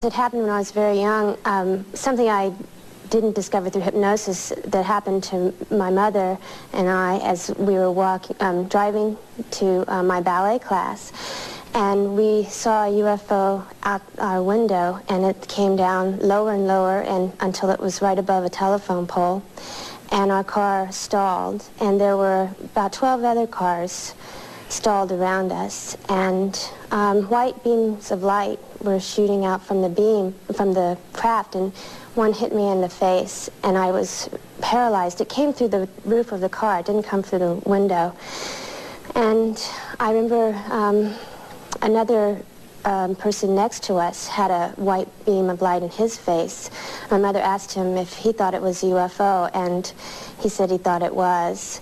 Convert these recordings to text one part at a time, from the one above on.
It happened when I was very young. Something I didn't discover through hypnosis that happened to my mother and I as we were driving to my ballet class. And we saw a UFO out our window, and it came down lower and lower until it was right above a telephone pole. And our car stalled, and there were about 12 other cars stalled around us, and white beams of light were shooting out from the craft, and one hit me in the face, and I was paralyzed. It came through the roof of the car. It didn't come through the window. And I remember another person next to us had a white beam of light in his face. My mother asked him if he thought it was a UFO, and he said he thought it was.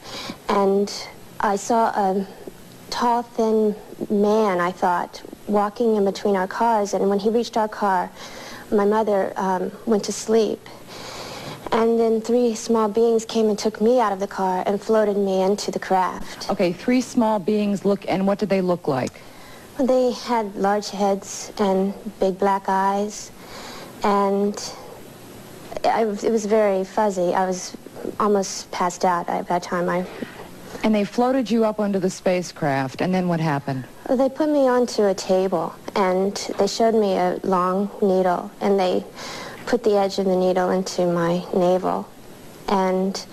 And I saw a tall, thin man, I thought, walking in between our cars, and when he reached our car, my mother went to sleep. And then three small beings came and took me out of the car and floated me into the craft. Okay, three small beings and what did they look like? They had large heads and big black eyes, and it was very fuzzy. I was almost passed out at that time. And they floated you up onto the spacecraft, and then what happened? They put me onto a table, and they showed me a long needle, and they put the edge of the needle into my navel. And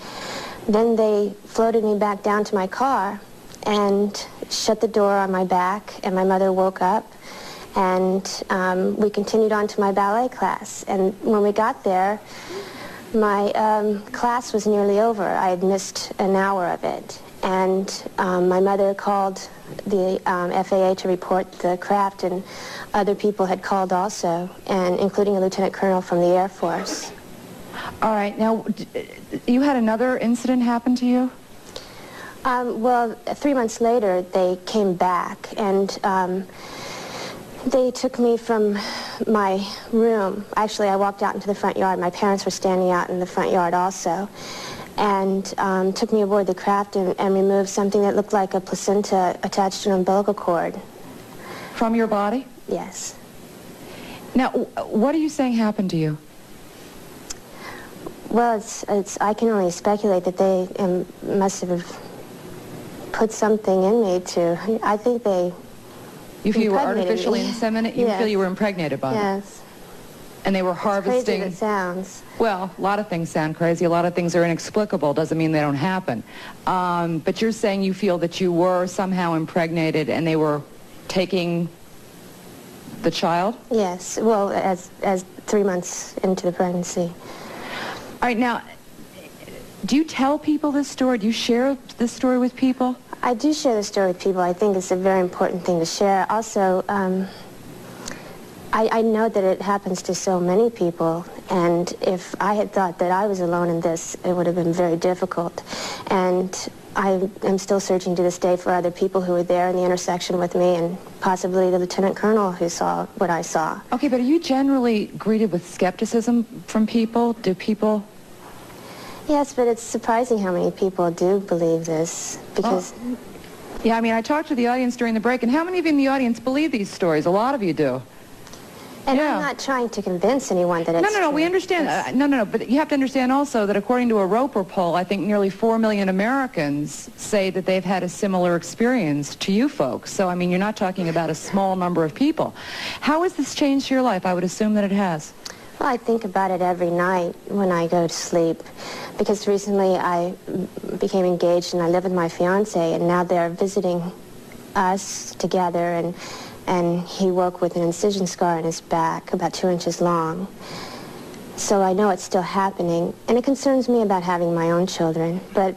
then they floated me back down to my car and shut the door on my back, and my mother woke up, and we continued on to my ballet class. And when we got there, my class was nearly over. I had missed an hour of it. And my mother called the FAA to report the craft, and other people had called also, and including a lieutenant colonel from the Air Force. All right. Now, you had another incident happen to you? Well, 3 months later, they came back, and they took me from my room. Actually, I walked out into the front yard. My parents were standing out in the front yard also, and took me aboard the craft and removed something that looked like a placenta attached to an umbilical cord. From your body? Yes. Now, what are you saying happened to you? Well, I can only speculate that they must have put something in me to, I think they You feel you were impregnated artificially me. inseminated? You Yes. feel you were impregnated by it? Yes. And they were harvesting... Crazy as it sounds. Well, a lot of things sound crazy. A lot of things are inexplicable. Doesn't mean they don't happen. But you're saying you feel that you were somehow impregnated and they were taking the child? Yes. Well, as 3 months into the pregnancy. All right, now, do you tell people this story? Do you share this story with people? I do share the story with people. I think it's a very important thing to share. Also, I know that it happens to so many people, and if I had thought that I was alone in this, it would have been very difficult. And I am still searching to this day for other people who were there in the intersection with me, and possibly the lieutenant colonel who saw what I saw. Okay, but are you generally greeted with skepticism from people? Do people... Yes, but it's surprising how many people do believe this, because... Yeah, I mean, I talked to the audience during the break, and how many of you in the audience believe these stories? A lot of you do. And Yeah. I'm not trying to convince anyone that it's No, true. we understand. No, but you have to understand also that according to a Roper poll, I think nearly 4 million Americans say that they've had a similar experience to you folks. So, I mean, you're not talking about a small number of people. How has this changed your life? I would assume that it has. Well, I think about it every night when I go to sleep, because recently I became engaged and I live with my fiancé, and now they're visiting us together, and he woke with an incision scar in his back about 2 inches long. So I know it's still happening, and it concerns me about having my own children, but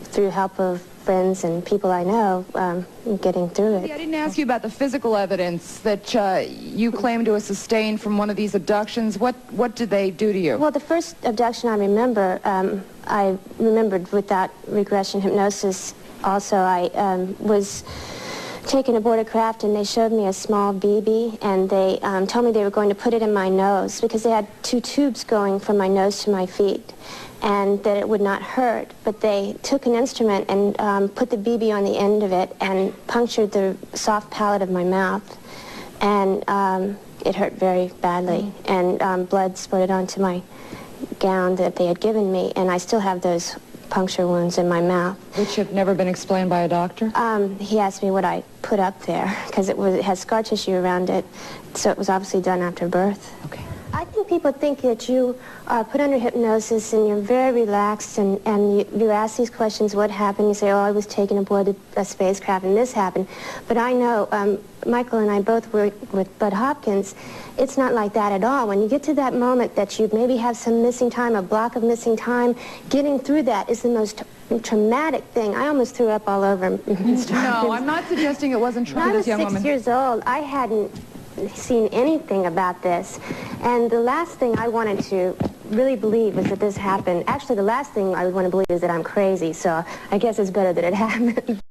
through help of friends and people I know, I'm getting through it. I didn't ask you about the physical evidence that you claim to have sustained from one of these abductions. What did they do to you? Well, the first abduction I remembered without regression hypnosis. Also, I was taken aboard a craft, and they showed me a small BB, and they told me they were going to put it in my nose because they had 2 tubes going from my nose to my feet, and that it would not hurt. But they took an instrument and put the BB on the end of it and punctured the soft palate of my mouth. And it hurt very badly, and blood spurted onto my gown that they had given me, and I still have those puncture wounds in my mouth. Which have never been explained by a doctor? He asked me what I put up there, because it has scar tissue around it, so it was obviously done after birth. Okay. I think people think that you are put under hypnosis and you're very relaxed, and you ask these questions, what happened? You say, oh, I was taken aboard a spacecraft and this happened. But I know, Michael and I both worked with Bud Hopkins. It's not like that at all. When you get to that moment that you maybe have some missing time, a block of missing time, getting through that is the most traumatic thing. I almost threw up all over Mr. No, I'm not suggesting it wasn't true, When this young I was woman. 6 years old, I hadn't seen anything about this, and the last thing I wanted to really believe is that this happened. Actually, the last thing I would want to believe is that I'm crazy, so I guess it's better that it happened.